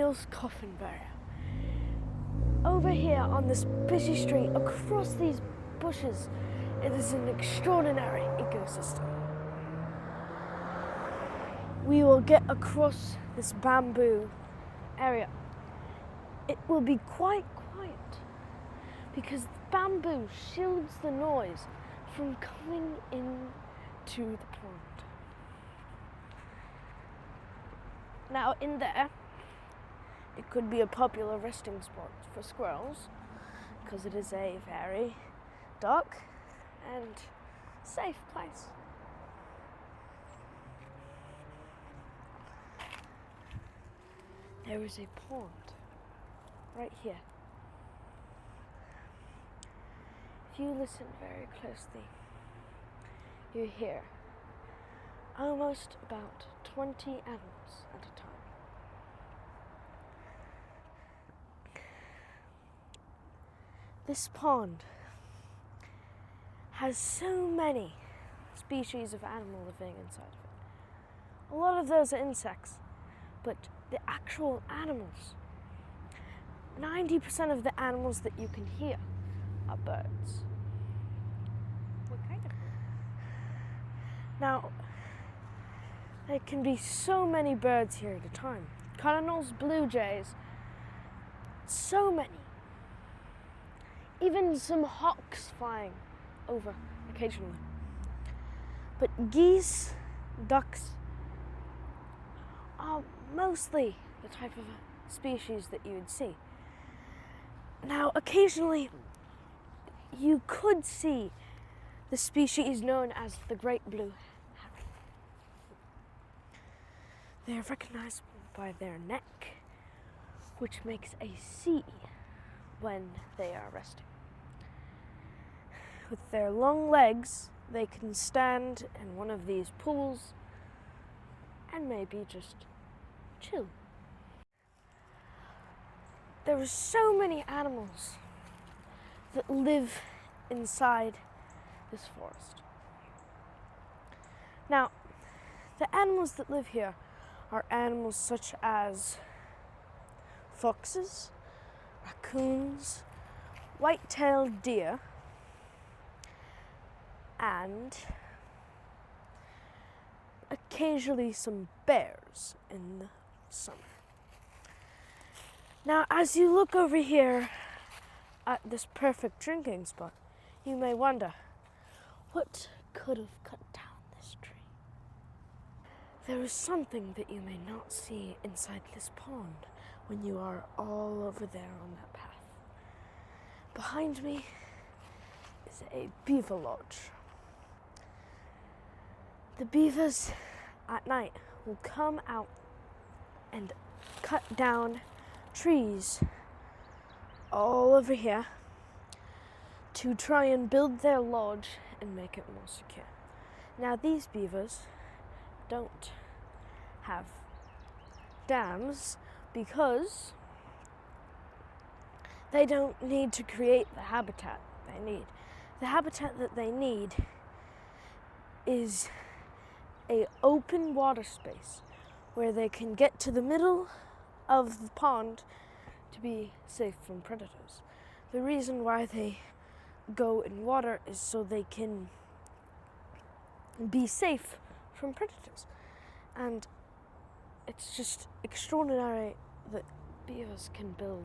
Niels Kauffenborough. Over here on this busy street, across these bushes, it is an extraordinary ecosystem. We will get across this bamboo area. It will be quite quiet because the bamboo shields the noise from coming into the pond. Now in there, it could be a popular resting spot for squirrels because it is a very dark and safe place. There is a pond right here. If you listen very closely, you hear almost about 20 animals at a time. This pond has so many species of animal living inside of it. A lot of those are insects, but the actual animals, 90% of the animals that you can hear are birds. What kind of birds? Now, there can be so many birds here at a time. Cardinals, blue jays, so many. Even some hawks flying over occasionally. But geese, ducks are mostly the type of species that you would see. Now, occasionally, you could see the species known as the great blue heron. They are recognizable by their neck, which makes a C when they are resting. With their long legs, they can stand in one of these pools and maybe just chill. There are so many animals that live inside this forest. Now, the animals that live here are animals such as foxes, raccoons, white-tailed deer, and occasionally some bears in the summer. Now, as you look over here at this perfect drinking spot, you may wonder, what could have cut down this tree? There is something that you may not see inside this pond when you are all over there on that path. Behind me is a beaver lodge. The beavers at night will come out and cut down trees all over here to try and build their lodge and make it more secure. Now, these beavers don't have dams because they don't need to create the habitat they need. The habitat that they need is an open water space where they can get to the middle of the pond to be safe from predators. The reason why they go in water is so they can be safe from predators. And it's just extraordinary that beavers can build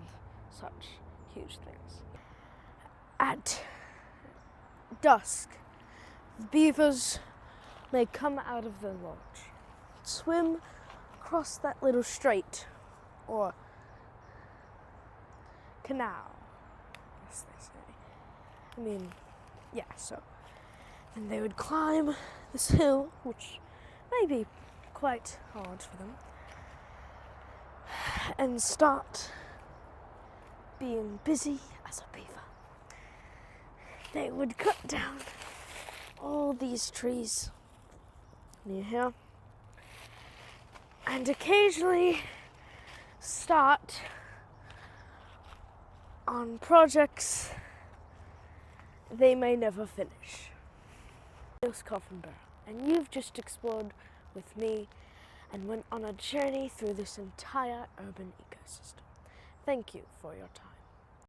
such huge things. At dusk, the beavers may come out of their lodge, swim across that little strait or canal, as they say. So then they would climb this hill, which may be quite hard for them, and start being busy as a beaver. They would cut down all these trees near here and occasionally start on projects they may never finish. Niels Kauffenborough, and you've just explored with me and went on a journey through this entire urban ecosystem. ecosystem. Thank you for your time.